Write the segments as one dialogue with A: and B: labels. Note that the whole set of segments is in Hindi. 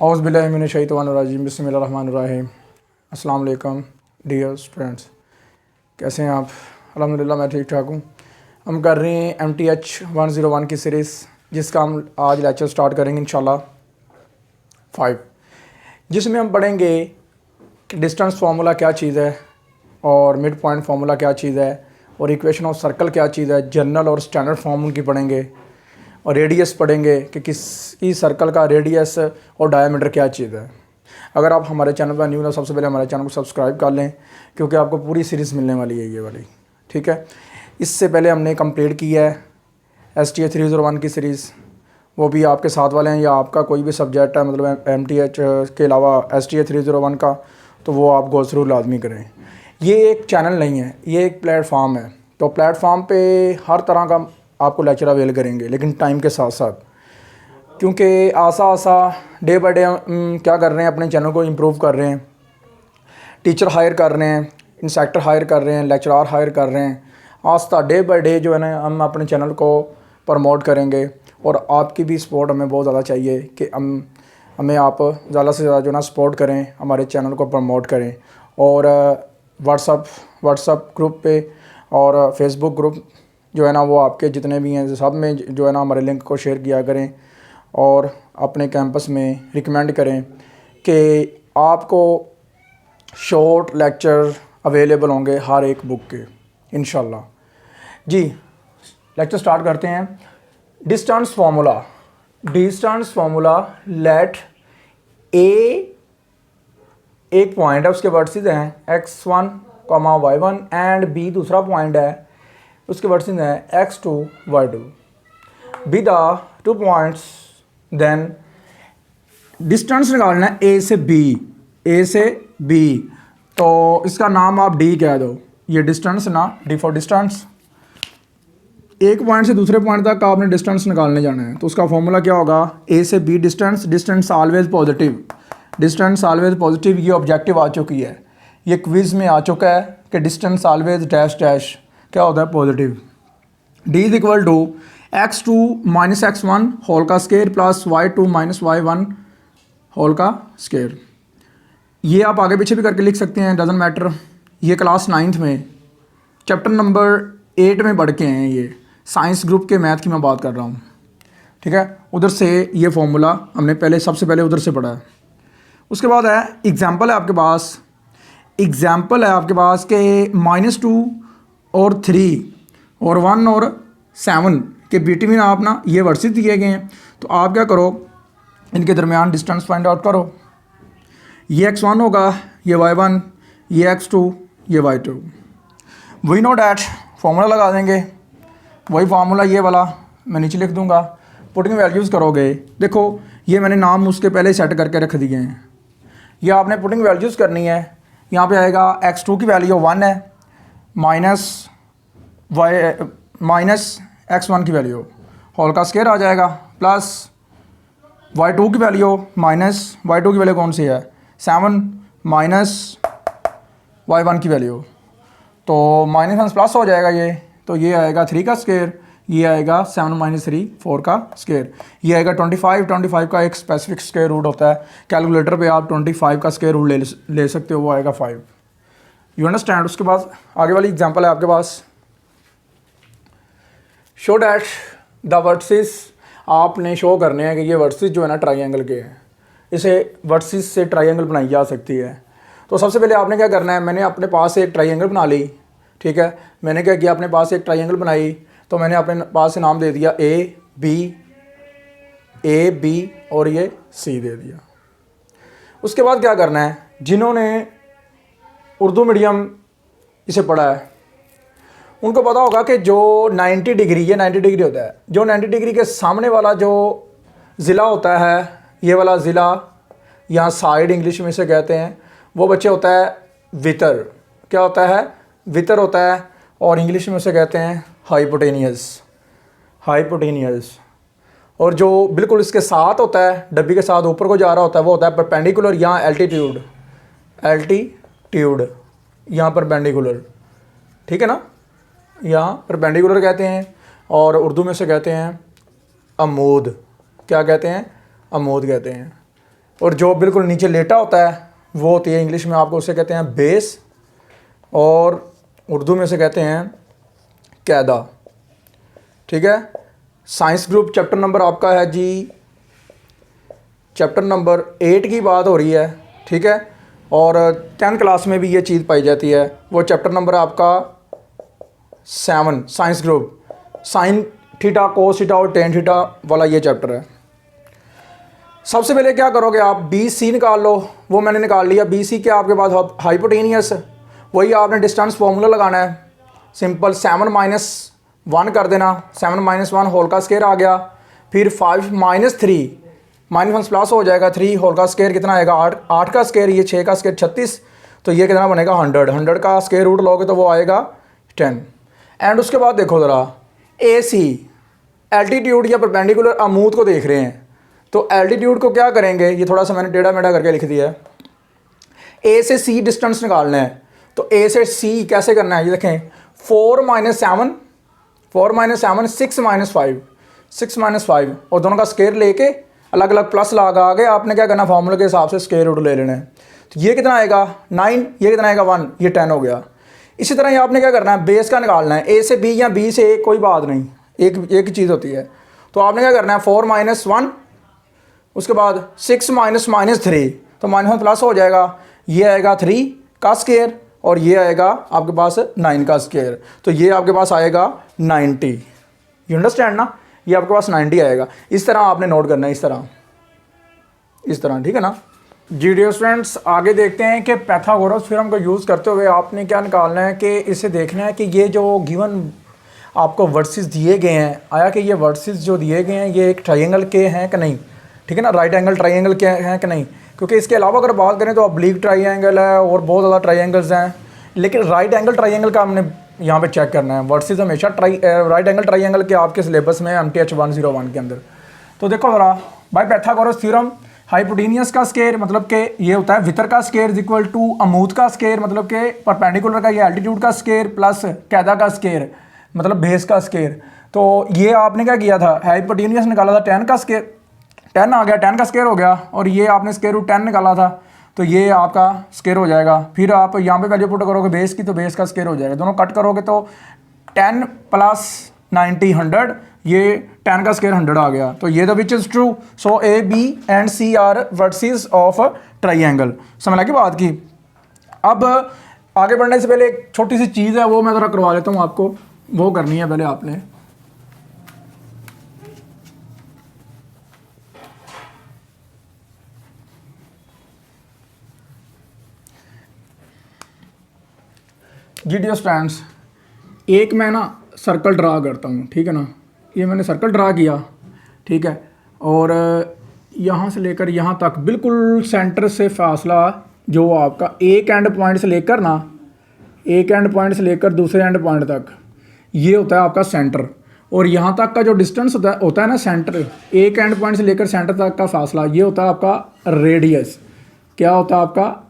A: औज़ु बिल्लाहि मिनश शैतानिर रजीम बिस्मिल्लाहिर्रहमानिर रहीम। अस्सलाम वालेकुम डियर स्टूडेंट्स, कैसे हैं आप? अल्हम्दुलिल्लाह मैं ठीक ठाक हूँ। हम कर रहे हैं MTH 101 की सीरीज़, जिसका हम आज लेक्चर स्टार्ट करेंगे इंशाल्लाह 5, जिसमें हम पढ़ेंगे कि डिस्टेंस फार्मूला क्या चीज़ है और मिड पॉइंट फार्मूला क्या चीज़ है और इक्वेशन ऑफ सर्कल क्या चीज़ है। जनरल और स्टैंडर्ड फॉर्म उनकी पढ़ेंगे और रेडियस पढ़ेंगे कि किसी सर्कल का रेडियस और डायमीटर क्या चीज़ है। अगर आप हमारे चैनल पर न्यू ना, सबसे पहले हमारे चैनल को सब्सक्राइब कर लें, क्योंकि आपको पूरी सीरीज़ मिलने वाली है ये वाली, ठीक है। इससे पहले हमने कंप्लीट की है STA 301 की सीरीज़, वो भी आपके साथ वाले हैं या आपका कोई भी सब्जेक्ट है मतलब MTH के अलावा STA 301 का, तो वो आप गो थ्रू लाजमी करें। ये एक चैनल नहीं है, ये एक प्लेटफार्म है। तो प्लेटफार्म पे हर तरह का आपको लेक्चर अवेल करेंगे, लेकिन टाइम के साथ साथ, क्योंकि आसा डे बाय डे क्या कर रहे हैं, अपने चैनल को इम्प्रूव कर रहे हैं, टीचर हायर कर रहे हैं, इंस्ट्रक्टर हायर कर रहे हैं, लेक्चरार हायर कर रहे हैं। आस्ता डे बाय डे जो है ना, हम अपने चैनल को प्रमोट करेंगे और आपकी भी सपोर्ट हमें बहुत ज़्यादा चाहिए कि हमें आप ज़्यादा से ज़्यादा जो है ना सपोर्ट करें, हमारे चैनल को प्रमोट करें। और व्हाट्सअप ग्रुप पे और फेसबुक ग्रुप जो है ना, वो आपके जितने भी हैं सब में जो है ना हमारे लिंक को शेयर किया करें और अपने कैंपस में रिकमेंड करें कि आपको शॉर्ट लेक्चर अवेलेबल होंगे हर एक बुक के इंशाल्लाह। जी, लेक्चर स्टार्ट करते हैं। डिस्टेंस फार्मूला लेट ए एक पॉइंट है, उसके वर्टिसेस हैं x1, y1 एंड b दूसरा पॉइंट है, उसके वर्टिसेस हैं x2, y2 be the 2 points. Then distance निकालना है a से b, तो इसका नाम आप d कह दो। ये डिस्टेंस ना, d फॉर डिस्टेंस। एक पॉइंट से दूसरे पॉइंट तक आपने डिस्टेंस निकालने जाना है, तो उसका फॉर्मूला क्या होगा? a से b डिस्टेंस ऑलवेज पॉजिटिव। ये ऑब्जेक्टिव आ चुकी है, ये क्विज़ में आ चुका है कि डिस्टेंस ऑलवेज डैश क्या होता है? Positive. d is equal to x2 minus x1 whole का square plus y2 minus y1 whole का स्केयर। ये आप आगे पीछे भी करके लिख सकते हैं, डजेंट मैटर। ये क्लास 9th में चैप्टर नंबर 8 में पढ़ के हैं, ये साइंस ग्रुप के मैथ की मैं बात कर रहा हूँ, ठीक है। उधर से ये फॉर्मूला हमने सबसे पहले उधर से पढ़ा है। उसके बाद है एग्जाम्पल है आपके पास कि -2 और 3 और 1 और 7 के बिटवीन आप ना ये वर्सेस दिए गए हैं, तो आप क्या करो, इनके दरमियान डिस्टेंस फाइंड आउट करो। ये x1 होगा, ये y1, ये x2, ये y2। We know that formula लगा देंगे, वही फार्मूला ये वाला मैं नीचे लिख दूंगा। पुटिंग वैल्यूज़ करोगे, देखो ये मैंने नाम उसके पहले सेट करके रख दिए हैं। ये आपने पुटिंग वैल्यूज़ करनी है। यहाँ पे आएगा x2 की वैल्यू 1 है, माइनस x1 की वैल्यू होल का स्केयर आ जाएगा, प्लस y2 की वैल्यू माइनस y2 की वैल्यू कौन सी है? 7 माइनस y1 की वैल्यू, तो माइनस प्लस हो जाएगा ये, तो ये आएगा 3 का स्केयर, ये आएगा 7 माइनस 3 4 का स्केयर, ये आएगा 25 का एक स्पेसिफिक स्केयर रूट होता है। कैलकुलेटर पे आप 25 का स्केयर रूट ले सकते हो, वो आएगा 5। You understand. उसके बाद आगे वाली एग्जांपल है आपके पास, शो डैट द वर्टिसेस। आपने शो करने हैं कि ये वर्टिसेस जो है ना ट्राइंगल के हैं, इसे वर्टिसेस से ट्राइंगल बनाई जा सकती है। तो सबसे पहले आपने क्या करना है, मैंने अपने पास से एक ट्राइंगल बना ली, ठीक है। मैंने क्या किया, अपने पास से एक ट्राइंगल बनाई, तो मैंने अपने पास से नाम दे दिया ए बी और ये सी दे दिया। उसके बाद क्या करना है, जिन्होंने उर्दू मीडियम इसे पढ़ा है उनको पता होगा कि जो 90 डिग्री, ये 90 डिग्री होता है, जो 90 डिग्री के सामने वाला जो ज़िला होता है, ये वाला ज़िला यहाँ साइड इंग्लिश में से कहते हैं, वो बच्चे होता है वितर। क्या होता है? वितर होता है, और इंग्लिश में उसे कहते हैं हाइपोटेनियस। और जो बिल्कुल इसके साथ होता है, डब्बी के साथ ऊपर को जा रहा होता है, वो होता है परपेंडिकुलर, यहाँ एल्टीट्यूड यहाँ परपेंडिकुलर, ठीक है ना, यहाँ परपेंडिकुलर कहते हैं, और उर्दू में से कहते हैं अमूद। क्या कहते हैं? अमूद कहते हैं। और जो बिल्कुल नीचे लेटा होता है वो होती है, इंग्लिश में आपको उसे कहते हैं बेस, और उर्दू में उसे कहते हैं कैदा। ठीक है, साइंस ग्रुप चैप्टर नंबर आपका है जी, चैप्टर नंबर 8 की बात हो रही है। ठीक है, और 10th क्लास में भी ये चीज़ पाई जाती है। वो चैप्टर नंबर आपका 7 science group, sine theta cos theta और टेन थीटा वाला ये चैप्टर है। सबसे पहले क्या करोगे आप, बी सी निकाल लो। वो मैंने निकाल लिया। बी सी क्या आपके पास हाइपोटेनियस, वही आपने डिस्टेंस फॉर्मूला लगाना है। सिंपल 7 - 1 कर देना, 7 - 1 होल का स्क्वायर आ गया। फिर 5 - 3 -1 प्लस हो जाएगा, 3 होल का स्क्वायर कितना आएगा 8 का स्क्वायर, ये 6 का स्क्वायर 36, तो ये कितना बनेगा 100 का स्क्वायर रूट लोगे तो वो आएगा 10। एंड उसके बाद देखो ज़रा, ए सी एल्टीट्यूड या परपेंडिकुलर अमूद को देख रहे हैं, तो एल्टीट्यूड को क्या करेंगे, ये थोड़ा सा मैंने टेढ़ा मेढ़ा करके लिख दिया है। ए से सी डिस्टेंस निकालना है, तो ए से सी कैसे करना है, ये देखें 4 - 7 6 - 5 6 - 5 और दोनों का स्क्वायर लेके अलग अलग प्लस लगा के आपने क्या करना, फार्मूले के हिसाब से स्क्वायर रूट ले लेना है। तो ये कितना आएगा 9, ये कितना आएगा 1, ये 10 हो गया। इसी तरह ये आपने क्या करना है, बेस का निकालना है। ए से बी या बी से ए कोई बात नहीं, एक ही चीज़ होती है। तो आपने क्या करना है 4 - 1, उसके बाद 6 - -3, तो -1 प्लस हो जाएगा, ये आएगा 3 का स्क्वायर और ये आएगा आपके पास 9 का स्क्वायर, तो ये आपके पास आएगा 90। यू अंडरस्टैंड ना, ये आपके पास 90 आएगा। इस तरह आपने नोट करना है, इस तरह, ठीक है ना जी। डियर स्टूडेंट्स, आगे देखते हैं कि पैथागोरस थ्योरम को यूज़ करते हुए आपने क्या निकालना है कि इसे देखना है कि ये जो गिवन आपको वर्सेस दिए गए हैं, आया कि ये वर्सेस जो दिए गए हैं ये एक ट्रायंगल के हैं कि नहीं, ठीक है ना, राइट एंगल ट्रायंगल के हैं कि नहीं, क्योंकि इसके अलावा अगर बात करें तो ऑब्लिक ट्रायंगल है और बहुत ज़्यादा ट्रायंगल्स हैं, लेकिन राइट एंगल ट्रायंगल का हमने यहाँ पे चेक करना है। वर्सेस हमेशा राइट एंगल ट्रायंगल के आपके सिलेबस में MTH 101 के अंदर। तो देखो ज़रा, बाय पैथागोरस थ्योरम हाइपोटेनियस का स्क्वायर मतलब कि ये होता है वितर का स्क्वायर इक्वल टू अमूद का स्क्वायर मतलब कि परपेंडिकुलर का ये एल्टीट्यूड का स्क्वायर प्लस कैदा का स्क्वायर मतलब बेस का स्क्वायर। तो ये आपने क्या किया था, हाइपोटेनियस निकाला था 10 का स्क्वायर, 10 आ गया, 10 का स्क्वायर हो गया, और ये आपने स्क्वायर रूट 10 निकाला था, तो ये आपका स्क्वायर हो जाएगा। फिर आप यहाँ पे वैल्यू पुट करोगे बेस की, तो बेस का स्क्वायर हो जाएगा। दोनों कट करोगे तो 10 + 90 100, ये 10 का स्क्वायर 100 आ गया। तो ये the which is true, so A B and C are vertices of triangle. समझ लगी बात की। अब आगे बढ़ने से पहले एक छोटी सी चीज़ है, वो मैं ज़रा करवा लेता हूँ आपको, वो करनी है पहले आपने। जी डियर स्टूडेंट्स, एक मैं ना सर्कल ड्रा करता हूँ, ठीक है ना, ये मैंने सर्कल ड्रा किया, ठीक है, और यहाँ से लेकर यहाँ तक बिल्कुल सेंटर से फासला जो आपका एक एंड पॉइंट से लेकर ना, एक एंड पॉइंट से लेकर दूसरे एंड पॉइंट तक, ये होता है आपका सेंटर। और यहाँ तक का जो डिस्टेंस होता है ना सेंटर, एक एंड पॉइंट से लेकर सेंटर तक का फासला, ये होता है आपका रेडियस। क्या होता है आपका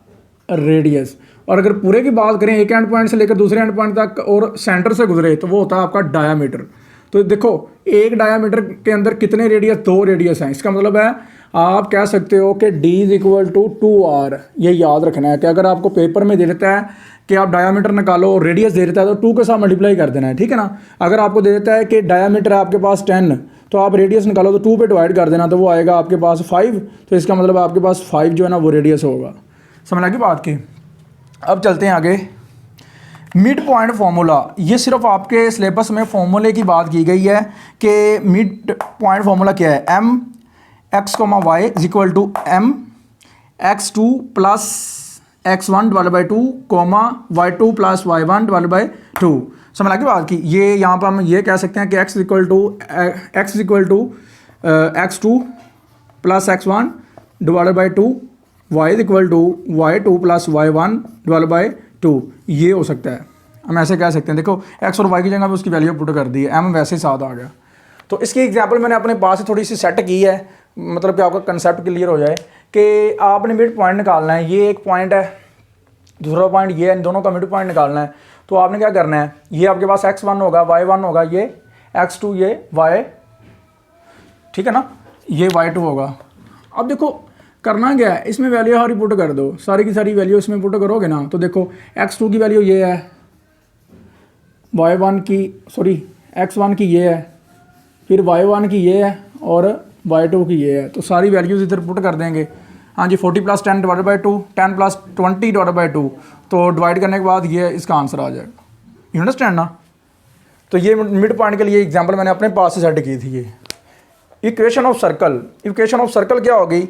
A: रेडियस। और अगर पूरे की बात करें एक एंड पॉइंट से लेकर दूसरे एंड पॉइंट तक और सेंटर से गुजरे, तो वो होता है आपका डायामीटर। तो देखो एक डायामीटर के अंदर कितने रेडियस, 2 रेडियस हैं। इसका मतलब है आप कह सकते हो कि D = 2R। ये याद रखना है कि अगर आपको पेपर में दे देता है कि आप डायामीटर निकालो और रेडियस दे देता है तो 2 के साथ मल्टीप्लाई कर देना है, ठीक है ना। अगर आपको दे देता है कि डायामीटर है आपके पास 10, तो आप रेडियस निकालो तो 2 पे डिवाइड कर देना, तो वो आएगा आपके पास 5। तो इसका मतलब आपके पास 5 जो है ना वो रेडियस होगा। समझ लगी बात की। अब चलते हैं आगे। मिड पॉइंट फार्मूला, ये सिर्फ आपके सिलेबस में फार्मूले की बात की गई है कि मिड पॉइंट फार्मूला क्या है, mx, y = mx2 + x1 / 2, y2 + y1 / 2। समझ लगी बात की। ये यहाँ पर हम ये कह सकते हैं कि x = x2 + x1 / 2, y = y2 + y1 / 2, ये हो सकता है। हम ऐसे कह सकते हैं, देखो x और y की जगह पे उसकी वैल्यू पुट कर दी है, m वैसे ही साथ आ गया। तो इसकी एग्जांपल मैंने अपने पास से थोड़ी सी सेट की है, मतलब कि आपका कंसेप्ट क्लियर हो जाए कि आपने मिड पॉइंट निकालना है। ये एक पॉइंट है, दूसरा पॉइंट ये है, इन दोनों का मिड पॉइंट निकालना है। तो आपने क्या करना है, ये आपके पास x1 होगा, y1 होगा, ये x2, ये y, ठीक है ना, ये y2 होगा। अब देखो करना क्या है, इसमें वैल्यू सारी पुट कर दो, सारी की सारी वैल्यू इसमें पुट करोगे ना तो देखो x2 की वैल्यू ये है, y1 की सॉरी x1 की ये है, फिर y1 की ये है और y2 की ये है। तो सारी वैल्यूज़ इधर पुट कर देंगे। हाँ जी 40 + 10 डिवाइडेड बाई 2, 10 + 20 डिवाइडेड बाई 2, तो डिवाइड करने के बाद ये इसका आंसर आ जाएगा। यू अंडरस्टैंड ना। तो ये मिड पॉइंट के लिए एग्जांपल मैंने अपने पास से सेट की थी। ये equation of circle, equation of circle क्या होगी,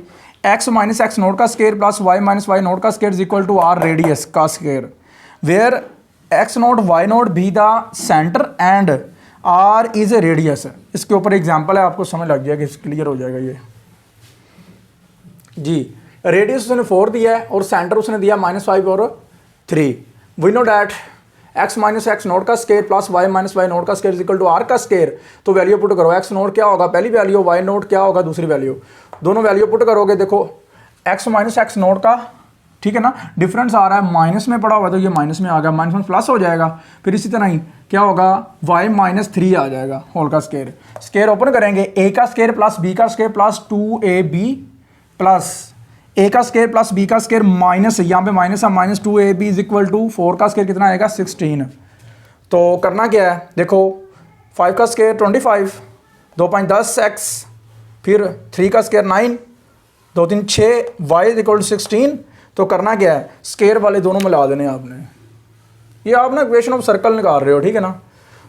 A: x - x नोट का square plus y - y naught का square is equal to r radius का square, where x naught y naught be the centre and r is a radius. इसके ऊपर एग्जांपल है, आपको समझ लग जाएगा, क्लियर हो जाएगा ये जी। रेडियस उसने 4 दिया है और सेंटर उसने दिया -5 और 3। We know that x - x naught का square plus y - y naught का square is equal to r का स्क्वायर। तो वैल्यू पुट करो, x नोट क्या होगा पहली वैल्यू, y नोट क्या होगा दूसरी वैल्यू, दोनों वैल्यू पुट करोगे। देखो x - x नोट का, ठीक है ना, डिफरेंस आ रहा है, माइनस में पड़ा हुआ है तो ये माइनस में आ गया, माइनस में प्लस हो जाएगा। फिर इसी तरह ही क्या होगा, y - 3 आ जाएगा होल का स्क्वायर। स्क्वायर ओपन करेंगे, a का स्क्वायर प्लस b का square plus 2ab plus a का स्क्वायर प्लस b का स्क्वायर माइनस, यहाँ पे माइनस है, -2ab इज इक्वल टू 4 का स्क्वायर कितना आएगा 16। तो करना क्या है, देखो 5 का स्क्वायर 25, 2 5 10 x, फिर 3 का square 9, 2 3 6, y is equal to 16। तो करना क्या है, स्क्वायर वाले दोनों मिला देने आपने। ये आप ना इक्वेशन ऑफ सर्कल निकाल रहे हो, ठीक है ना।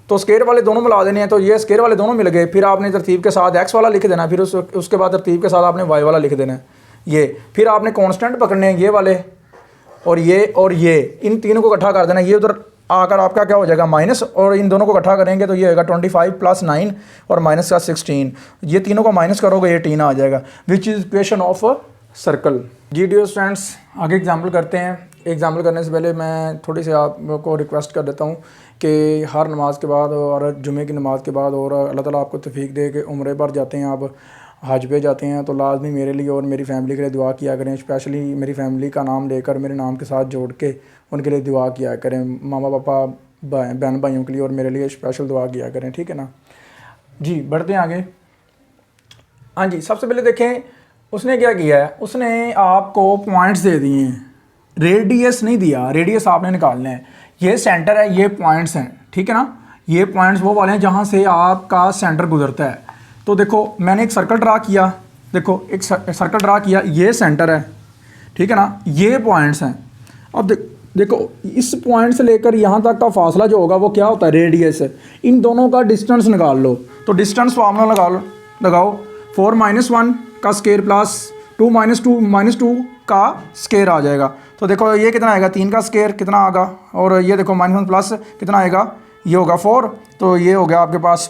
A: तो स्क्वायर वाले दोनों मिला देने हैं, तो ये स्क्वायर वाले दोनों मिल गए। फिर आपने तरतीब के साथ x वाला लिख देना है, फिर उसके बाद तरतीब के साथ आपने y वाला लिख देना है ये। फिर आपने कांस्टेंट पकड़ने हैं ये वाले और ये, इन तीनों को इकट्ठा कर देना। ये उधर आकर आपका क्या हो जाएगा माइनस, और इन दोनों को इकट्ठा करेंगे तो ये होगा 25 + 9 और माइनस का 16। ये तीनों को माइनस करोगे 18 आ जाएगा, which is equation of circle. जी डियर स्टूडेंट्स, आगे एग्जाम्पल करते हैं। एग्जाम्पल करने से पहले मैं थोड़ी सी आपको रिक्वेस्ट कर देता हूँ कि हर नमाज के बाद और जुमे की नमाज के बाद, और अल्लाह ताला आपको तौफीक दे कि उम्रे पर जाते हैं, आप हज पे जाते हैं, तो लाजमी मेरे लिए और मेरी फैमिली के लिए दुआ किया करें। स्पेशली मेरी फैमिली का नाम लेकर मेरे नाम के साथ जोड़ के उनके लिए दुआ किया करें। मामा पापा बहन भाइयों के लिए और मेरे लिए स्पेशल दुआ किया करें, ठीक है ना जी। बढ़ते हैं आगे। हाँ जी, सबसे पहले देखें उसने क्या किया है, उसने आपको पॉइंट्स दे दिए हैं, रेडियस नहीं दिया, रेडियस आपने निकालना है। ये सेंटर है, ये पॉइंट्स हैं, ठीक है ना। ये पॉइंट्स वो वाले हैं जहाँ से आपका सेंटर गुजरता है। तो देखो मैंने एक सर्कल ड्रा किया, देखो एक सर्कल ड्रा किया, ये सेंटर है, ठीक है ना, ये पॉइंट्स हैं। अब देखो इस पॉइंट से लेकर यहाँ तक का फासला जो होगा वो क्या होता है, रेडियस है। इन दोनों का डिस्टेंस निकाल लो, तो डिस्टेंस फार्मूला लगाओ 4 - 1 का स्क्वायर प्लस 2 - 2 का स्क्वायर आ जाएगा। तो देखो ये कितना आएगा, 3 का स्क्वायर कितना आएगा, और ये देखो -1 प्लस कितना आएगा, ये होगा 4। तो ये हो गया आपके पास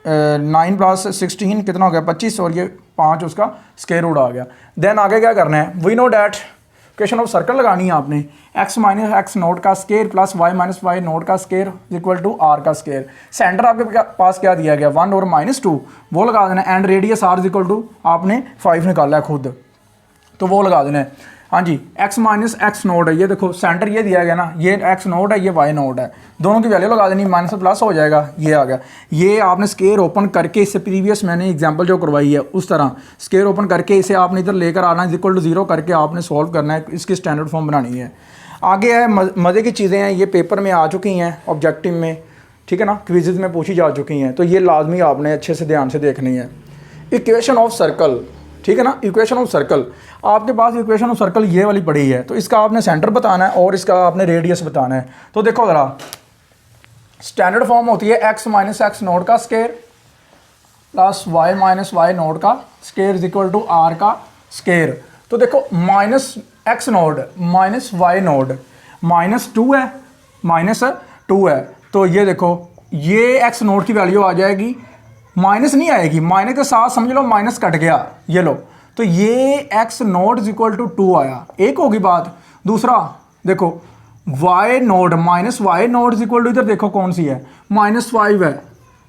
A: 9 + 16 कितना हो गया 25, और ये 5 उसका स्क्वायर रूट आ गया। देन आगे क्या करना है, we know that equation of circle लगानी है आपने, x - x नोट का square plus y - y naught का स्क्वायर इक्वल टू r का स्क्वायर। सेंटर आपके पास क्या दिया गया 1 और -2, वो लगा देना। And radius r equal to आपने 5 निकाला है खुद, तो वो लगा देना है। हाँ जी, x - x नोट है, ये देखो सेंटर ये दिया गया ना, ये x नोट है, ये y नोट है, दोनों की वैल्यू लगा देनी, माइनस प्लस हो जाएगा, ये आ गया। ये आपने स्क्वायर ओपन करके, इससे प्रीवियस मैंने एग्जांपल जो करवाई है उस तरह स्क्वायर ओपन करके इसे आपने इधर लेकर आना है, इक्वल टू 0 करके आपने सॉल्व करना है, इसकी स्टैंडर्ड फॉर्म बनानी है। आगे है मज़े की चीज़ें हैं, ये पेपर में आ चुकी हैं ऑब्जेक्टिव में, ठीक है ना, क्विज़ में पूछी जा चुकी हैं, तो ये लाजमी आपने अच्छे से ध्यान से देखनी है। इक्वेशन ऑफ सर्कल, ठीक है ना, इक्वेशन ऑफ सर्कल, आपके पास इक्वेशन ऑफ सर्कल ये वाली पड़ी है, तो इसका आपने सेंटर बताना है और इसका आपने रेडियस बताना है। तो देखो ज़रा, स्टैंडर्ड फॉर्म होती है x - x नोट का square plus y - y naught का square is equal to r का स्क्वायर। तो देखो -x नोट -y नोट -2 है, -2 है, तो ये देखो ये x नोट की वैल्यू आ जाएगी, माइनस नहीं आएगी, माइनस के साथ समझ लो माइनस कट गया, ये लो, तो ये x naught is equal to 2 आया, एक होगी बात। दूसरा देखो y naught -y naught is equal to, इधर देखो कौन सी है, -5 है,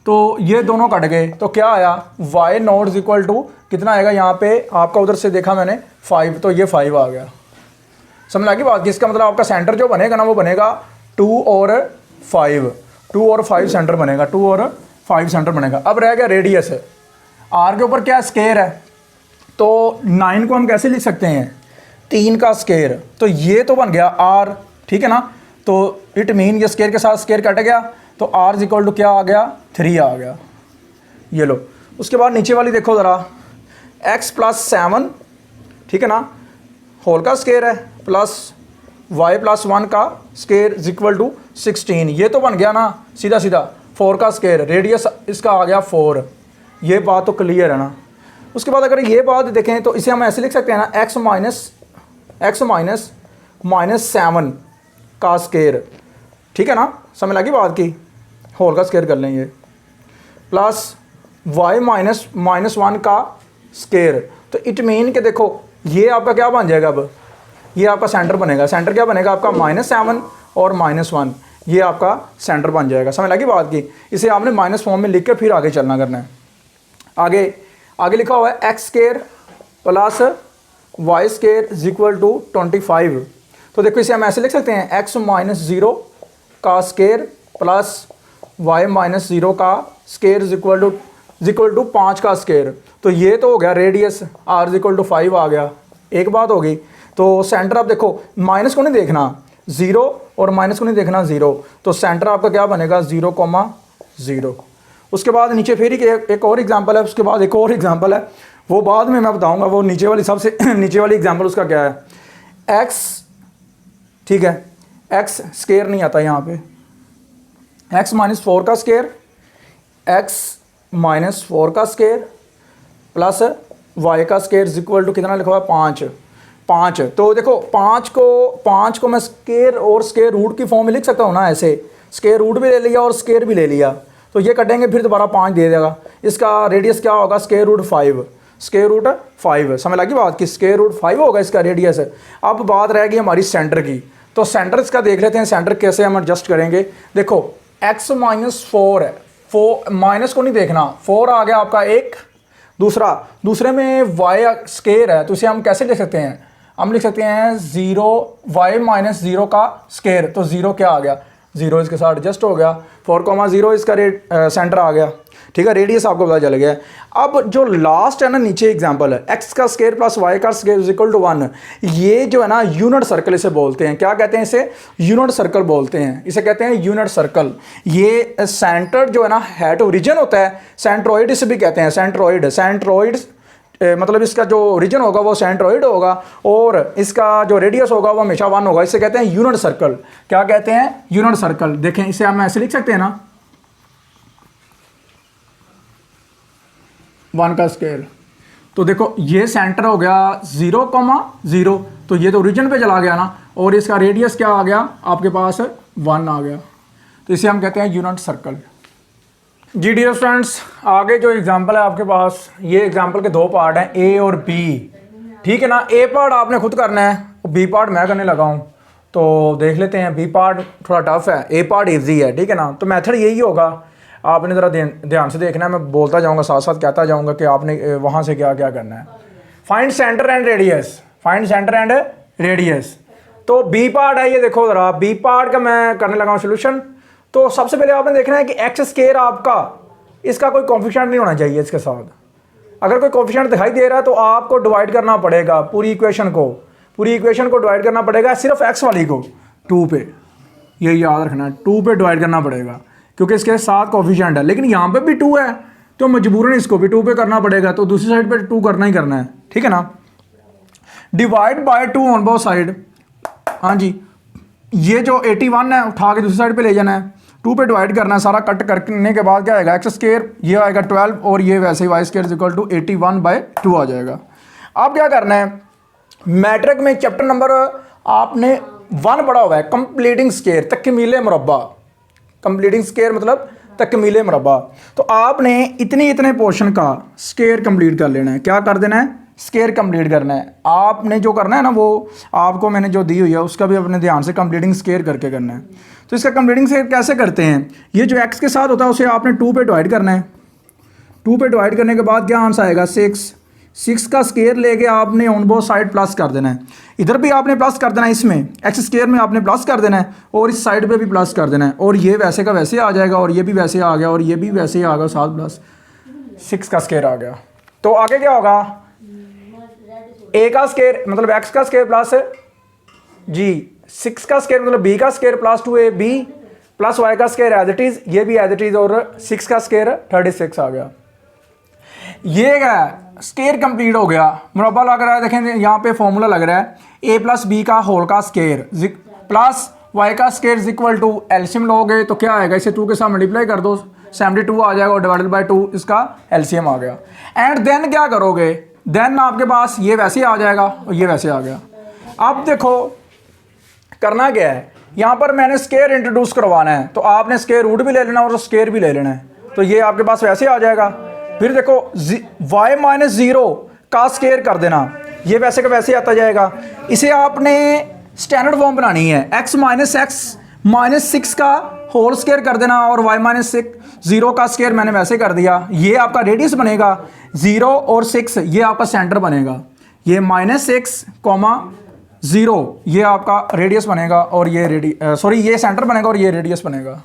A: तो ये दोनों कट गए, तो क्या आया y naught is equal to कितना आएगा, यहाँ पे आपका उधर से देखा मैंने 5, तो ये 5 आ गया। समझ लगी बात, जिसका मतलब आपका सेंटर जो बनेगा ना वो बनेगा 2 और 5, 2 और 5 सेंटर बनेगा, 2 और 5 सेंटर बनेगा। अब रह गया रेडियस, आर के ऊपर क्या स्क्वायर है, तो 9 को हम कैसे लिख सकते हैं, 3 का स्केयर, तो ये तो बन गया r, ठीक है ना। तो इट मीन ये स्केयर के साथ स्केयर कट गया, तो r इज इक्वल टू क्या आ गया, 3 आ गया। ये लो, उसके बाद नीचे वाली देखो ज़रा, x + 7, ठीक है ना, होल का स्केयर है, प्लस y + 1 का स्केयर इज इक्वल टू 16। ये तो बन गया ना सीधा सीधा 4 का स्केयर, रेडियस इसका आ गया 4। ये बात तो क्लियर है ना। उसके बाद अगर ये बात देखें तो इसे हम ऐसे लिख सकते हैं ना, x माइनस 7 का स्केयर, ठीक है ना, समझ लगी बात की, होल का स्केयर कर लेंगे, प्लस y माइनस 1 का स्केयर। तो इट मीन कि देखो ये आपका क्या बन जाएगा, अब ये आपका सेंटर बनेगा। सेंटर क्या बनेगा आपका, -7 और -1, ये आपका सेंटर बन जाएगा। समझ लगी बात की। इसे आपने माइनस फॉर्म में लिख के फिर आगे चलना करना है। आगे लिखा हुआ है x square plus y square is equal to 25। तो देखो इसे हम ऐसे लिख सकते हैं, x - 0 का स्केयर प्लस y - 0 का स्केयर इज इक्वल टू 5 का स्केयर। तो ये तो हो गया radius, r is equal to 5 आ गया। एक बात होगी, तो सेंटर आप देखो, माइनस को नहीं देखना 0 और माइनस को नहीं देखना 0, तो सेंटर आपका क्या बनेगा 0,0। उसके बाद नीचे फिर एक और एग्जांपल है, उसके बाद एक और एग्जांपल है, वो बाद में मैं बताऊंगा। वो नीचे वाली सबसे नीचे वाली एग्जांपल उसका क्या है, x, ठीक है, x स्केयर नहीं आता यहाँ पे, x - 4 का स्केयर, x - 4 का स्केयर प्लस y का स्केयर इज इक्वल टू कितना लिखा हुआ है, 5। तो देखो 5 को मैं स्केयर और स्केयर रूट की फॉर्म में लिख सकता हूँ ना, ऐसे स्केयर रूट भी ले लिया और स्केयर भी ले लिया, तो ये कटेंगे फिर दोबारा 5 दे देगा। इसका रेडियस क्या होगा, स्केयर रूट 5। समझ लगी बात कि स्केयर रूट 5 होगा इसका रेडियस। अब बात रहेगी हमारी सेंटर की, तो सेंटर इसका देख लेते हैं, सेंटर कैसे हम एडजस्ट करेंगे। देखो x - 4 है, माइनस को नहीं देखना, 4 आ गया आपका एक। दूसरे में y स्केयर है, तो इसे हम कैसे लिख सकते हैं, हम लिख सकते हैं 0 y - 0 का स्केयर, तो 0 क्या आ गया, 0 इसके साथ एडजस्ट हो गया, 4,0 इसका सेंटर आ गया, ठीक है। रेडियस आपको पता चल गया। अब जो लास्ट है ना नीचे एग्जांपल है, x का स्केयर प्लस y का स्केयर इज इक्वल टू 1, ये जो है ना यूनिट सर्कल इसे बोलते हैं। क्या कहते हैं इसे, यूनिट सर्कल बोलते हैं, इसे कहते हैं यूनिट सर्कल। ये सेंटर जो है ना हेड ओरिजिन होता है, सेंट्रोइड इसे भी कहते हैं, सेंट्रोइड मतलब इसका जो ओरिजिन होगा वो सेंट्रोइड होगा, और इसका जो रेडियस होगा वो हमेशा 1 होगा। इसे कहते हैं यूनिट सर्कल। क्या कहते हैं, यूनिट सर्कल। देखें इसे हम ऐसे लिख सकते हैं ना, 1 का स्केयर, तो देखो ये सेंटर हो गया 0,0, तो ये तो ओरिजिन पे चला गया ना, और इसका रेडियस क्या आ गया आपके पास, 1 आ गया, तो इसे हम कहते हैं यूनिट सर्कल। जी डियर स्टूडेंट्स, आगे जो एग्जांपल है आपके पास, ये एग्जांपल के 2 पार्ट हैं, ए और बी, ठीक है ना। ए पार्ट आपने खुद करना है, बी पार्ट मैं करने लगा हूँ, तो देख लेते हैं। बी पार्ट थोड़ा टफ है, ए पार्ट इजी है, ठीक है ना। तो मेथड यही होगा, आपने ज़रा ध्यान से देखना है, मैं बोलता जाऊँगा साथ साथ कहता जाऊँगा कि आपने वहाँ से क्या क्या करना है। फाइंड सेंटर एंड रेडियस, तो बी पार्ट है, ये देखो ज़रा, बी पार्ट का मैं करने लगा हूँ सोल्यूशन। तो सबसे पहले आपने देखना है कि एक्स स्केयर आपका, इसका कोई कोफिशिएंट नहीं होना चाहिए इसके साथ। अगर कोई कोफिशिएंट दिखाई दे रहा है तो आपको डिवाइड करना पड़ेगा पूरी इक्वेशन को डिवाइड करना पड़ेगा, सिर्फ एक्स वाली को 2 पे, यही याद रखना है, 2 पे डिवाइड करना पड़ेगा, क्योंकि इसके साथ कोफिशिएंट है। लेकिन यहाँ पे भी 2 है, तो मजबूरन इसको भी 2 पे करना पड़ेगा, तो दूसरी साइड पे 2 करना ही करना है, ठीक है ना। Divide by 2 on both side, हाँ जी, ये जो 81 है उठा के दूसरी साइड पे ले जाना है, 2 पे डिवाइड करना है। सारा कट करने के बाद क्या आएगा, एक्स स्केयर, ये आएगा 12, और ये वैसे ही y square is equal to 81/2 आ जाएगा। अब क्या करना है, मैट्रिक में चैप्टर नंबर आपने 1 पढ़ा हुआ है, कंप्लीटिंग स्केयर, तकमीले मुरब्बा। कंप्लीटिंग स्केयर मतलब तकमीले मुरब्बा। तो आपने इतने पोर्शन का स्केयर कंप्लीट कर लेना है। क्या कर देना है, स्केयर कंप्लीट करना है। आपने जो करना है ना, वो आपको मैंने जो दी हुई है उसका भी अपने ध्यान से कंप्लीटिंग स्केयर करके करना है। तो इसका कंप्लीटिंग स्केयर कैसे करते हैं, ये जो एक्स के साथ होता है उसे आपने 2 पे डिवाइड करना है। 2 पे डिवाइड करने के बाद क्या आंसर आएगा, 6 का स्केयर लेके आपने ऑन बोथ साइड प्लस कर देना है। इधर भी आपने प्लस कर देना है, इसमें एक्स स्केयर में आपने प्लस कर देना है, और इस साइड पे भी प्लस कर देना है, और ये वैसे का वैसे आ जाएगा, और ये भी वैसे आ गया, और ये भी वैसे ही आ गया, 7 + 6 का स्केयर आ गया। तो आगे क्या होगा, ए का स्केयर मतलब एक्स का स्केयर प्लस जी 6 का स्केयर मतलब बी का square plus 2ab plus y का स्केयर एज इट इज, ये भी एज इट इज, और 6 का स्केयर 36 आ गया। ये क्या स्केयर कंप्लीट हो गया। मुरब्बा लग रहा है, देखें यहाँ पे फॉर्मूला लग रहा है ए प्लस बी का होल का स्केयर प्लस वाई का square is equal to LCM लोगे तो क्या आएगा, इसे 2 के साथ मल्टीप्लाई कर दो 72 आ जाएगा और डिवाइडेड बाय 2 इसका एलसीएम आ गया। एंड देन क्या करोगे, देन आपके पास ये वैसे आ जाएगा और ये वैसे आ गया। अब देखो करना क्या है, यहाँ पर मैंने स्केयर इंट्रोड्यूस करवाना है तो आपने स्केयर रूट भी ले लेना और स्केयर भी ले लेना है, तो ये आपके पास वैसे आ जाएगा। फिर देखो y माइनस 0 का स्केयर कर देना, ये वैसे का वैसे आता जाएगा। इसे आपने स्टैंडर्ड फॉर्म बनानी है, x माइनस 6 का होल स्केयर कर देना और y माइनस 0 का स्केयर मैंने वैसे कर दिया। ये आपका रेडियस बनेगा 0 और 6, ये आपका सेंटर बनेगा। ये -6, 0 ये आपका रेडियस बनेगा और ये ये सेंटर बनेगा और ये रेडियस बनेगा।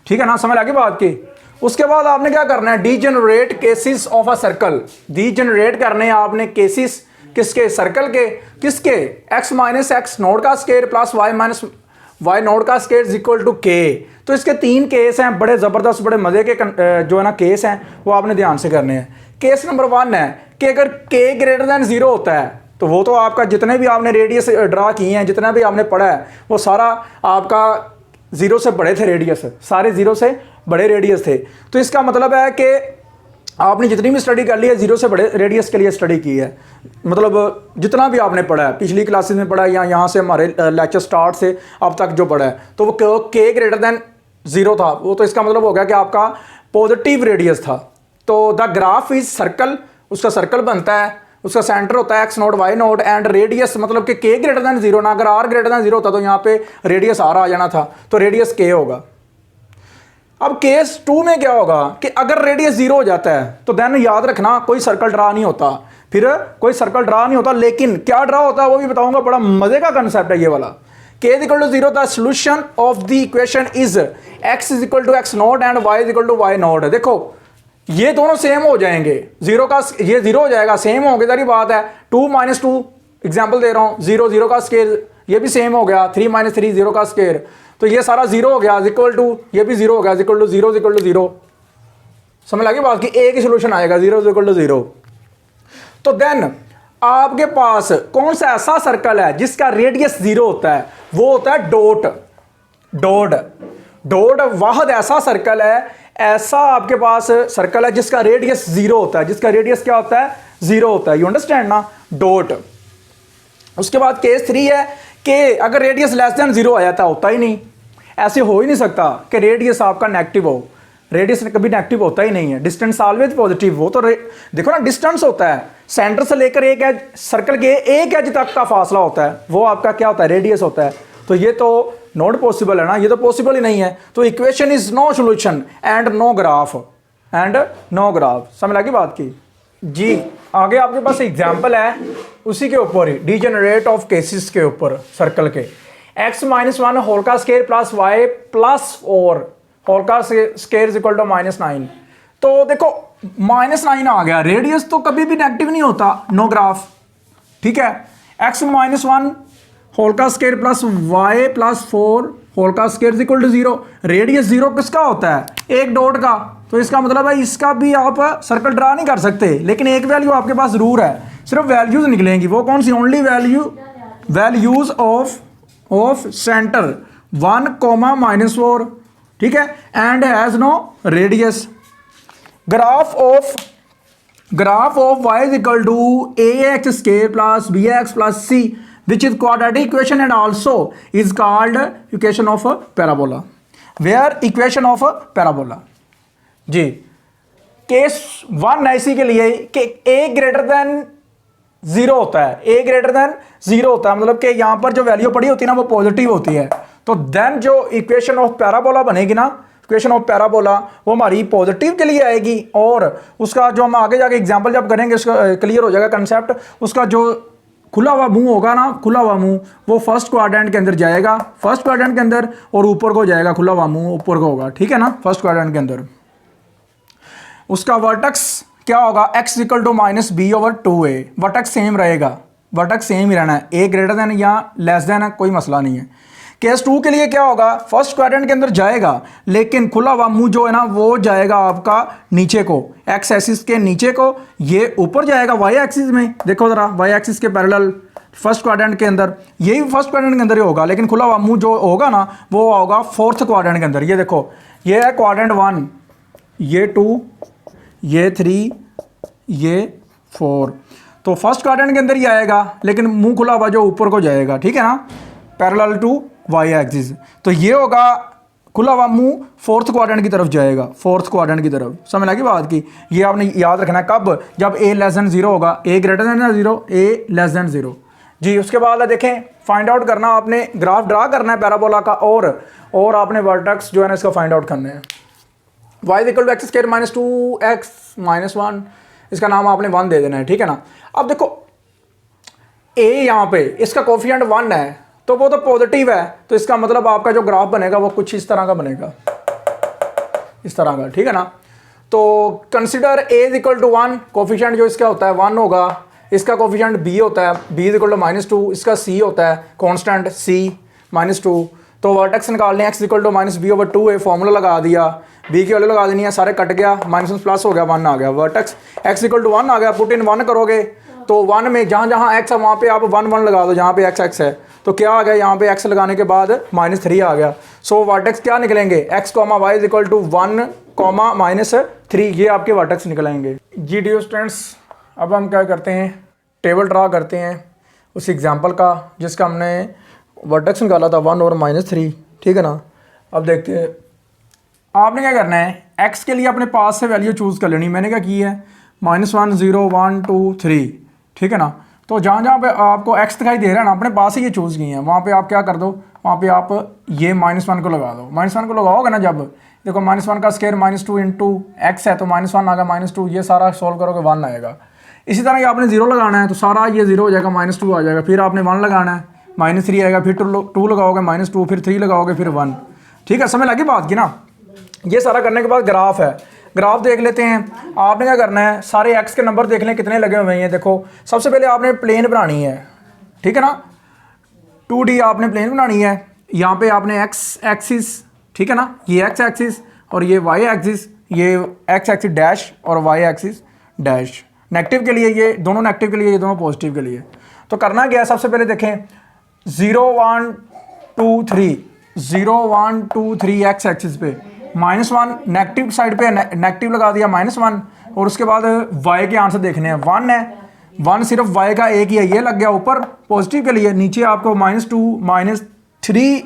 A: ठीक है ना, समझ आ गई बात की। उसके बाद आपने क्या करना है, degenerate cases of a circle. Degenerate करने हैं आपने केसेस किसके, सर्कल के। किसके, x माइनस एक्स नोड का square plus y minus y naught का square is equal to k. तो इसके 3 केस हैं, बड़े ज़बरदस्त बड़े मज़े के जो है ना केस हैं, वो आपने ध्यान से करने हैं। केस नंबर 1 है कि अगर k ग्रेटर दैन 0 होता है तो वो तो आपका जितने भी आपने रेडियस ड्रा किए हैं, जितना भी आपने पढ़ा है, वो सारा आपका 0 से बड़े थे रेडियस, सारे 0 से बड़े रेडियस थे। तो इसका मतलब है कि आपने जितनी भी स्टडी कर ली है 0 से बड़े रेडियस के लिए स्टडी की है, मतलब जितना भी आपने पढ़ा है, पिछली क्लासेस में पढ़ा है या यहाँ से हमारे लेक्चर स्टार्ट से अब तक जो पढ़ा है, तो वो k ग्रेटर दैन 0 था, वो तो इसका मतलब हो गया कि आपका पॉजिटिव रेडियस था। तो द ग्राफ इज सर्कल, उसका सर्कल बनता है, उसका सेंटर होता है x naught y note and radius मतलब कि k ग्रेटर दैन 0 ना, अगर r ग्रेटर दैन 0 होता तो यहाँ पे रेडियस r आ जाना था, तो रेडियस k होगा। अब केस 2 में क्या होगा कि अगर रेडियस 0 हो जाता है तो देन याद रखना कोई सर्कल ड्रा नहीं होता, फिर कोई सर्कल ड्रा नहीं होता, लेकिन क्या ड्रा होता है वो भी बताऊंगा, बड़ा मजे का कंसेप्ट है ये वाला। k is equal to 0 the solution of the equation is x is equal to x naught and y is equal to y naught. देखो ये दोनों सेम हो जाएंगे, 0 का ये 0 हो जाएगा, सेम होंगे, सारी बात है। 2 माइनस 2 एग्जाम्पल दे रहा हूँ, 0 0 का स्केयर ये भी सेम हो गया, 3 माइनस 3 0 का स्केयर, तो ये सारा 0 हो गया इक्वल टू, ये भी 0 हो गया इक्वल टू 0 इक्वल टू 0। समझ लगी बात की, एक ही सोल्यूशन आएगा 0 इक्वल टू 0। तो देन आपके पास कौन सा ऐसा सर्कल है जिसका रेडियस 0 होता है, वो होता है डॉट। डॉट डॉट वाहद ऐसा सर्कल है, ऐसा आपके पास सर्कल है जिसका रेडियस 0 होता है, जिसका रेडियस क्या होता है, 0 होता है। यू अंडरस्टैंड ना, डॉट। उसके बाद केस 3 है कि अगर रेडियस लेस देन 0 आ जाता, होता ही नहीं, ऐसे हो ही नहीं सकता कि रेडियस आपका नेगेटिव हो, रेडियस कभी नेगेटिव होता ही नहीं है, डिस्टेंस ऑलवेज पॉजिटिव। वो तो देखो ना, डिस्टेंस होता है सेंटर से लेकर एक एज सर्कल के एक एज तक का फासला होता है, वो आपका क्या होता है, रेडियस होता है। तो ये तो नॉट पॉसिबल है ना, ये तो पॉसिबल ही नहीं है। तो equation is no solution and no graph, and no graph. समझ लगी बात की जी। आगे आपके पास एग्जाम्पल है उसी के ऊपर ही, डीजेनरेट ऑफ केसेस के ऊपर सर्कल के। x माइनस 1 होल का square plus y plus 4 whole का स्केयर इज इक्वल टू -9। तो देखो -9 आ गया, रेडियस तो कभी भी नेगेटिव नहीं होता, नो ग्राफ। ठीक है, x माइनस 1 होल का square plus y plus 4 whole का square is equal to 0। Radius 0 किसका होता है, एक डॉट का, तो इसका मतलब है इसका भी आप सर्कल ड्रा नहीं कर सकते, लेकिन एक वैल्यू आपके पास जरूर है, सिर्फ वैल्यूज निकलेंगी। वो कौन सी, ओनली वैल्यूज ऑफ सेंटर 1, -4। ठीक है, and has no radius. Graph of y is equal to ax square plus bx plus c which is quadratic equation and also is called equation of a parabola, where equation of a parabola जी। केस 1 ऐसी के लिए कि a ग्रेटर देन 0 होता है, a ग्रेटर देन 0 होता है, मतलब कि यहां पर जो वैल्यू पड़ी होती है ना वो पॉजिटिव होती है, तो देन जो इक्वेशन ऑफ पैराबोला बनेगी ना, इक्वेशन ऑफ पैराबोला, वो हमारी पॉजिटिव के लिए आएगी। और उसका जो हम आगे जाके एग्जांपल जब करेंगे उसका क्लियर हो जाएगा कंसेप्ट। उसका जो खुला हुआ मुंह होगा ना, खुला हुआ मुंह, वो फर्स्ट क्वाड्रेंट के अंदर जाएगा, फर्स्ट क्वाड्रेंट के अंदर, और ऊपर को जाएगा, खुला हुआ मुंह ऊपर को होगा। ठीक है ना, फर्स्ट क्वाड्रेंट के अंदर उसका वर्टेक्स क्या होगा, x equal to -b/2a, vertex same रहेगा, वर्टेक्स सेम ही रहना है, ए ग्रेटर देन या लेस देन है, कोई मसला नहीं है। केस 2 के लिए क्या होगा, फर्स्ट क्वाड्रेंट के अंदर जाएगा लेकिन खुला हुआ मुंह जो है ना वो जाएगा आपका नीचे को, एक्स एक्सिस के नीचे को, ये ऊपर जाएगा वाई एक्सिस में। देखो ज़रा वाई एक्सिस के पैरेलल फर्स्ट क्वाड्रेंट के अंदर, यही फर्स्ट क्वाड्रेंट के अंदर ही होगा, लेकिन खुला हुआ मुंह जो होगा ना वो होगा फोर्थ क्वाड्रेंट के अंदर। ये देखो ये है क्वाड्रेंट 1, ये 2, ये 3, ये 4, तो फर्स्ट क्वाड्रेंट के अंदर ही आएगा लेकिन मुंह खुला हुआ जो ऊपर को जाएगा, ठीक है ना, पैरेलल टू वाई एक्सिस। तो ये होगा खुला हुआ मुंह फोर्थ क्वाड्रेंट की तरफ जाएगा, फोर्थ क्वाड्रेंट की तरफ। समझ लगी बात की, ये आपने याद रखना है कब, जब ए लेस देन 0 होगा, ए ग्रेटर देन 0, ए लेस देन 0 जी। उसके बाद देखें फाइंड आउट करना, आपने ग्राफ ड्रा करना है पैराबोला का और आपने वर्टेक्स जो है ना इसका फाइंड आउट करना है। Y equal to x square minus 2x minus 1, इसका नाम आपने 1 दे देना है, ठीक है ना। अब देखो ए यहाँ पे इसका कोफिशिएंट 1 है तो वो तो पॉजिटिव है, तो इसका मतलब आपका जो ग्राफ बनेगा वो कुछ इस तरह का बनेगा, इस तरह का, ठीक है ना। तो consider A is equal to 1, coefficient जो इसका होता है 1 होगा, इसका कोफिशिएंट b होता है, b इज इक्वल टू -2, इसका c होता है कांस्टेंट c -2। तो वर्टेक्स निकालने x इक्वल टू -b/2 है, फॉर्मूला लगा दिया, b की वैल्यू लगा देनी है, सारे कट गया, माइनस प्लस हो गया, 1 आ गया, वर्टेक्स x इक्वल टू 1 आ गया, पुट इन 1 करोगे तो 1 में जहाँ जहाँ x है वहाँ पे आप 1 1 लगा दो, जहाँ पे x है तो क्या आ गया, यहाँ पे x लगाने के बाद -3 आ गया। सो वर्टेक्स क्या निकलेंगे, x, y is equal to 1, -3, ये आपके वर्टेक्स निकलेंगे जी। डियर स्टूडेंट्स, अब हम क्या करते हैं, टेबल ड्रा करते हैं उस एग्जांपल का जिसका हमने वर्टेक्स निकाला था 1 और -3, ठीक है ना। अब देखते हैं आपने क्या करना है, x के लिए अपने पास से वैल्यू चूज़ कर लेनी, मैंने क्या की है -1 0 1 2 3, ठीक है ना। तो जहाँ जहाँ पे आपको x दिखाई दे रहा है ना अपने पास ही ये चूज़ की है, वहाँ पे आप क्या कर दो, वहाँ पे आप ये -1 को लगा दो, -1 को लगाओगे ना, जब देखो -1 का स्क्वायर -2 इंटू x है तो -1 आ गया, -2, ये सारा सोल्व करोगे 1 आएगा। इसी तरह ये आपने 0 लगाना है तो सारा ये 0 हो जाएगा, -2 आ जाएगा, फिर आपने 1 लगाना है, -3 आएगा, फिर 2 लगाओगे, -2, फिर 3 लगाओगे, फिर 1, ठीक है। समझ लगी बात की ना। ये सारा करने के बाद ग्राफ है, ग्राफ देख लेते हैं। आपने क्या करना है, सारे x के नंबर देख लें कितने लगे हुए हैं। देखो सबसे पहले आपने प्लेन बनानी है, ठीक है ना, 2D आपने प्लेन बनानी है। यहाँ पे आपने x एक्सिस, ठीक है ना, ये x एक्सिस और ये y एक्सिस, ये x एक्सिस डैश और y एक्सिस डैश, नेगेटिव के लिए ये दोनों नेगेटिव के लिए, ये दोनों पॉजिटिव के लिए। तो करना क्या है, सबसे पहले देखें 0 1 2 3, 0 1 2 3 x एक्सिस पे, -1 नेगेटिव साइड पे नेगेटिव लगा दिया -1, और उसके बाद y के आंसर देखने हैं, 1 है, 1 सिर्फ y का एक ही है, ये लग गया ऊपर पॉजिटिव के लिए, नीचे आपको -2 -3,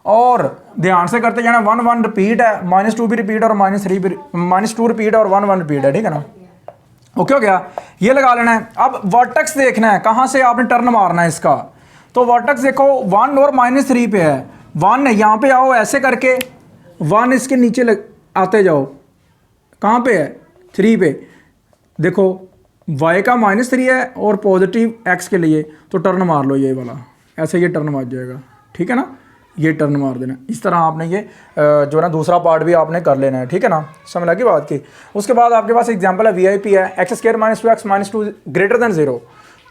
A: और ध्यान से करते जाना 1 1 रिपीट है, -2 भी रिपीट और -3 भी, -2 रिपीट और 1 1 रिपीट है, ठीक है ना। ओके हो गया, ये लगा लेना है। अब वर्टेक्स देखना है, कहाँ से आपने टर्न मारना है इसका। तो वर्टेक्स देखो 1 और -3 पे है, 1 है, यहाँ पे आओ ऐसे करके 1 इसके नीचे आते जाओ, कहाँ पे है 3 पे, देखो y का -3 है और पॉजिटिव x के लिए, तो टर्न मार लो ये वाला, ऐसे ये टर्न मार जाएगा, ठीक है ना, ये टर्न मार देना। इस तरह आपने ये जो है ना दूसरा पार्ट भी आपने कर लेना है, ठीक है ना, समझ लगी बात की। उसके बाद आपके पास एग्जांपल है VIP है, x square -2x -2 greater than 0,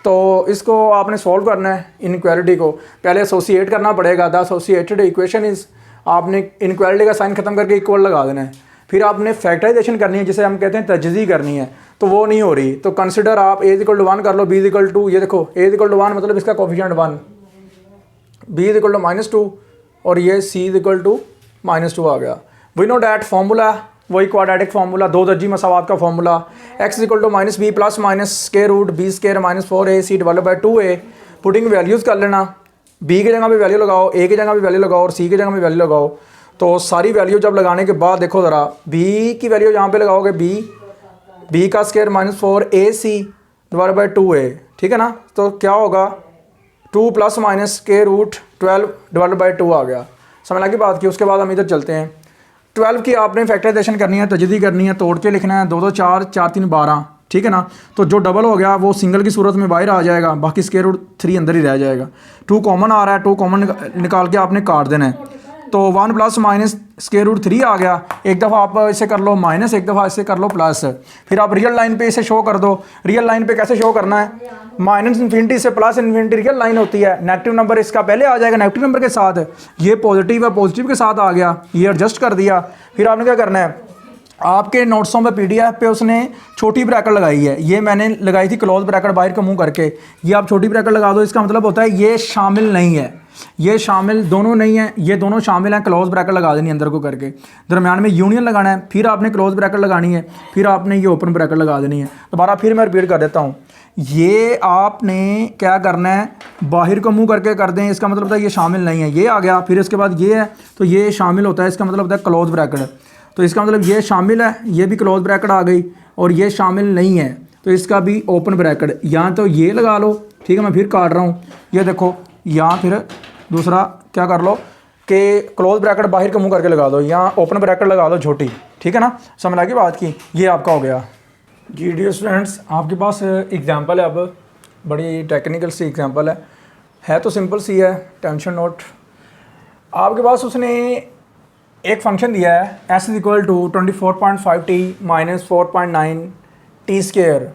A: तो इसको आपने सॉल्व करना है। इनइक्वालिटी को पहले एसोसिएट करना पड़ेगा, द एसोसिएटेड इक्वेशन इज, आपने इनइक्वालिटी का साइन खत्म करके इक्वल लगा देना है, फिर आपने फैक्टराइजेशन करनी है जिसे हम कहते हैं तजज़ी करनी है, तो वो नहीं हो रही। तो कंसिडर आप a इक्वल टू 1 कर लो, b इक्वल टू, ये देखो a इक्वल टू 1 मतलब इसका कोफिशिएंट 1, b इक्वल टू -2 और ये c इक्वल टू -2 आ गया। वी नो डैट फार्मूला वही क्वाड्रेटिक फार्मूला, दो दर्जी मसावात का फार्मूला, x equal to -b plus minus square root b square -4ac divided by 2a। Putting values कर लेना, b की जगह पे वैल्यू लगाओ, a की जगह पे वैल्यू लगाओ और c की जगह पे वैल्यू लगाओ। तो सारी वैल्यू जब लगाने के बाद देखो ज़रा, b की वैल्यू यहाँ पे लगाओगे, b का square -4ac divided by 2a, ठीक है ना। तो क्या होगा 2 plus minus square root 12 divided by 2 आ गया। समझ लगी बात की। उसके बाद हम इधर चलते हैं, 12 की आपने फैक्टराइजेशन करनी है, तजदी करनी है, तोड़ के लिखना है, 2 2 4 4 3 12, ठीक है ना। तो जो डबल हो गया वो सिंगल की सूरत में बाहर आ जाएगा, बाकी स्क्वायर रूट 3 अंदर ही रह जाएगा। 2 कॉमन आ रहा है, 2 कॉमन निकाल के आपने काट देना है। तो 1 प्लस माइनस स्क्वायर रूट 3 आ गया। एक दफ़ा आप इसे कर लो माइनस, एक दफ़ा इसे कर लो प्लस। फिर आप रियल लाइन पे इसे शो कर दो। रियल लाइन पे कैसे शो करना है, माइनस इन्फिनिटी से प्लस इन्फिनिटी रियल लाइन होती है। नेगेटिव नंबर इसका पहले आ जाएगा नेगेटिव नंबर के साथ, ये पॉजिटिव है पॉजिटिव के साथ आ गया, ये एडजस्ट कर दिया। फिर आपने क्या करना है, आपके नोट्सों पे पीडीएफ पे उसने छोटी ब्रैकेट लगाई है, ये मैंने लगाई थी क्लोज ब्रैकेट बाहर का मुंह करके, ये आप छोटी ब्रैकेट लगा दो। इसका मतलब होता है ये शामिल नहीं है, ये शामिल दोनों नहीं है, ये दोनों शामिल हैं। क्लोज ब्रैकेट लगा देनी अंदर को करके, दरम्यान में यूनियन लगाना है, फिर आपने क्लोज ब्रैकेट लगानी है, फिर आपने ये ओपन ब्रैकेट लगा देनी है। दोबारा फिर मैं रिपीट कर देता हूँ, ये आपने क्या करना है, बाहर को मुंह करके कर दें, इसका मतलब होता है ये शामिल नहीं है, ये आ गया। फिर इसके बाद ये है तो ये शामिल होता है, इसका मतलब होता है क्लोज ब्रैकेट। तो इसका मतलब ये शामिल है, ये भी क्लोज ब्रैकेट आ गई, और ये शामिल नहीं है तो इसका भी ओपन ब्रैकेट। यहाँ तो ये लगा लो, ठीक है, मैं फिर काट रहा हूँ, ये देखो यहाँ फिर दूसरा क्या कर लो कि क्लोज ब्रैकेट बाहर का मुंह करके लगा दो, यहाँ ओपन ब्रैकेट लगा दो छोटी, ठीक है ना, समझ लगी बात की। ये आपका हो गया जी। डियर स्टूडेंट्स, आपके पास एग्जांपल है, अब बड़ी टेक्निकल सी एग्जांपल है तो सिंपल सी है, टेंशन नोट। आपके पास उसने एक फंक्शन दिया है s is equal to 24.5t minus 4.9 t square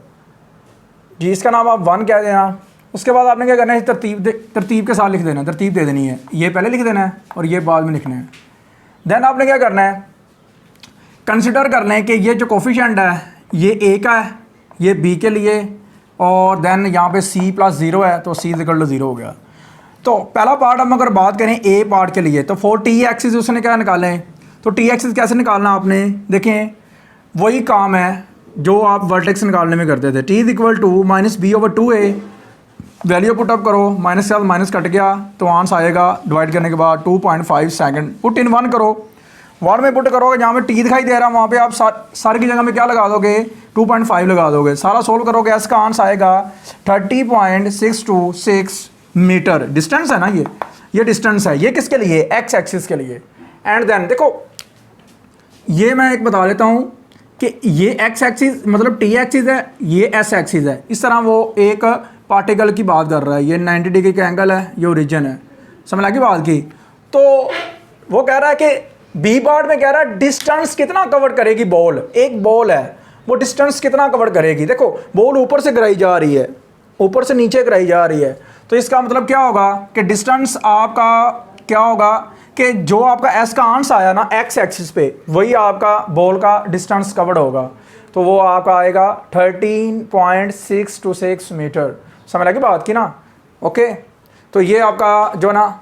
A: जी, इसका नाम आप 1 कह देना। उसके बाद आपने क्या करना है, तरतीब के साथ लिख देना, तरतीब दे देनी है, ये पहले लिख देना है और ये बाद में लिखना है। देन आपने क्या करना है, कंसिडर करना है कि ये जो कोफिशिएंट है ये a का है, ये b के लिए, और देन यहाँ पे c प्लस 0 है तो c इज इक्वल टू 0 हो गया। तो पहला पार्ट हम अगर बात करें ए पार्ट के लिए, तो 4t एक्सिस उसने क्या निकाले हैं, तो t एक्सिस कैसे निकालना आपने, देखें वही काम है जो आप वर्टेक्स निकालने में करते थे। t is equal to minus b over 2a, value put up करो, माइनस से माइनस कट गया तो आंसर आएगा डिवाइड करने के बाद 2.5 सेकंड। पुट इन 1 करो, 1 में पुट करोगे, जहाँ पे t दिखाई दे रहा है वहाँ पे आप सारे की जगह में क्या लगा दोगे, 2.5 लगा दोगे। सारा सोल्व करोगे, इसका आंसर आएगा 30.626 मीटर। डिस्टेंस है ना, ये डिस्टेंस है, ये किसके लिए, एक्स एक्सिस के लिए। एंड देन देखो ये मैं एक बता देता हूँ कि ये एक्स एक्सिस मतलब टी एक्सिस है, ये एस एक्सिस है। इस तरह वो एक पार्टिकल की बात कर रहा है, ये 90 डिग्री का एंगल है, ये ओरिजिन है, समझ लगी बात की। तो वो कह रहा है कि बी पार्ट में कह रहा है डिस्टेंस कितना कवर करेगी बॉल, एक बॉल है वो डिस्टेंस कितना कवर करेगी। देखो बॉल ऊपर से गिराई जा रही है, ऊपर से नीचे गिराई जा रही है, तो इसका मतलब क्या होगा कि डिस्टेंस आपका क्या होगा कि जो आपका एस का आंसर आया ना एक्स एक्सिस पे, वही आपका बॉल का डिस्टेंस कवर्ड होगा, तो वो आपका आएगा 13.626 मीटर। समझ लगी बात की ना, ओके। तो ये आपका जो है ना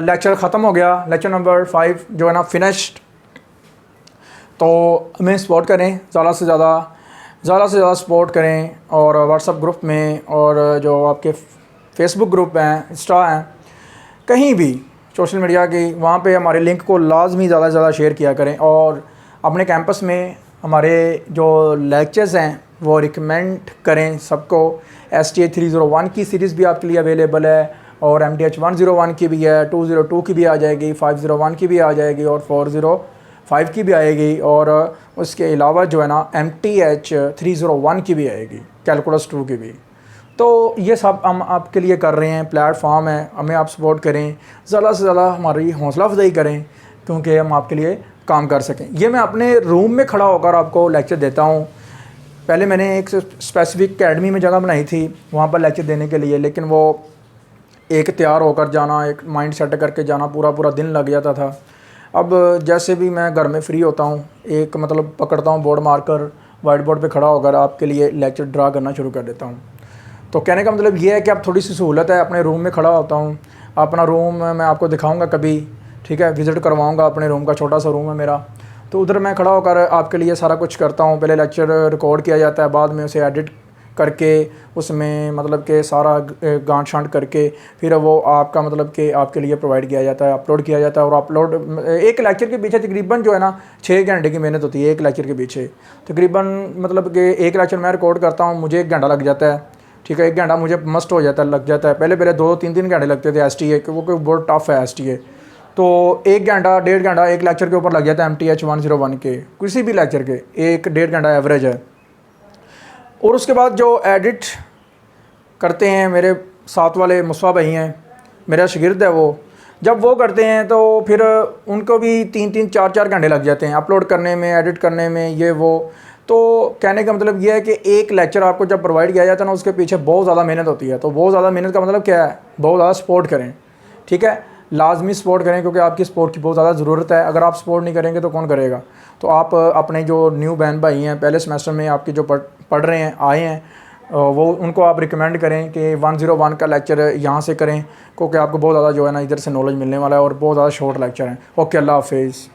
A: लेक्चर ख़त्म हो गया, लेक्चर नंबर 5 जो है ना फिनिश्ड। तो हमें सपोर्ट करें, ज़्यादा से ज़्यादा सपोर्ट करें, और व्हाट्सएप ग्रुप में और जो आपके फेसबुक ग्रुप हैं, इंस्टा हैं, कहीं भी सोशल मीडिया की, वहाँ पे हमारे लिंक को लाजमी ज़्यादा से ज़्यादा शेयर किया करें। और अपने कैंपस में हमारे जो लेक्चर्स हैं वो रिकमेंड करें सबको। STA 301 की सीरीज़ भी आपके लिए अवेलेबल है, और MTH 101 की भी है, 202 की भी आ जाएगी, 501 की भी आ जाएगी, और 405 की भी आएगी, और उसके अलावा जो है ना MTH 301 की भी आएगी, कैलकुलस 2 की भी। तो ये सब हम आपके लिए कर रहे हैं, प्लेटफॉर्म है, हमें आप सपोर्ट करें, ज़्यादा से ज़्यादा हमारी हौसला अफजाई करें, क्योंकि हम आपके लिए काम कर सकें। ये मैं अपने रूम में खड़ा होकर आपको लेक्चर देता हूँ। पहले मैंने एक स्पेसिफिक एकेडमी में जगह बनाई थी वहाँ पर लेक्चर देने के लिए, लेकिन वो एक तैयार होकर जाना, एक माइंड सेट करके जाना, पूरा दिन लग जाता था। अब जैसे भी मैं घर में फ्री होता हूँ, एक मतलब पकड़ता हूँ बोर्ड मारकर, वाइट बोर्ड पे खड़ा होकर आपके लिए लेक्चर ड्रा करना शुरू कर देता हूँ। तो कहने का मतलब ये है कि अब थोड़ी सी सहूलत है, अपने रूम में खड़ा होता हूँ, अपना रूम मैं आपको दिखाऊंगा कभी, ठीक है, विज़िट करवाऊंगा अपने रूम का, छोटा सा रूम है मेरा, तो उधर मैं खड़ा होकर आपके लिए सारा कुछ करता हूँ। पहले लेक्चर रिकॉर्ड किया जाता है, बाद में उसे एडिट करके उसमें मतलब कि सारा गांठ शांट करके फिर वो आपका मतलब कि आपके लिए प्रोवाइड किया जाता है, अपलोड किया जाता है। और अपलोड एक लेक्चर के पीछे तकरीबन जो है ना 6 घंटे की मेहनत होती है, एक लेक्चर के पीछे तकरीबन मतलब कि एक लेक्चर मैं रिकॉर्ड करता हूँ, मुझे 1 घंटा लग जाता है, ठीक है, 1 घंटा मुझे मस्ट हो जाता है, लग जाता है। पहले 2-3 घंटे लगते थे STA के, वो कोई बहुत टफ है STA, तो 1 घंटा 1.5 घंटा एक लेक्चर के ऊपर लग जाता है MTH 101 के, किसी भी लेक्चर के 1-1.5 घंटा एवरेज है। और उसके बाद जो एडिट करते हैं मेरे साथ वाले मुस्वा भाई हैं, मेरा शागिर्द है वो, जब वो करते हैं तो फिर उनको भी 3-3 4-4 घंटे लग जाते हैं अपलोड करने में, एडिट करने में, ये वो। तो कहने का मतलब ये है कि एक लेक्चर आपको जब प्रोवाइड किया जाता है ना, उसके पीछे बहुत ज़्यादा मेहनत होती है। तो बहुत ज़्यादा मेहनत का मतलब क्या है, बहुत ज़्यादा सपोर्ट करें, ठीक है, लाजमी सपोर्ट करें, क्योंकि आपकी सपोर्ट की बहुत ज़्यादा ज़रूरत है। अगर आप सपोर्ट नहीं करेंगे तो कौन करेगा। तो आप अपने जो न्यू बहन भाई हैं, पहले सेमेस्टर में आपके जो पढ़ रहे हैं, आए हैं, वो उनको आप रिकमेंड करें कि 101 का लेक्चर यहाँ से करें, क्योंकि आपको बहुत ज़्यादा जो है ना इधर से नॉलेज मिलने वाला है और बहुत ज़्यादा शॉर्ट लेक्चर है। ओके, अल्लाह हाफिज़।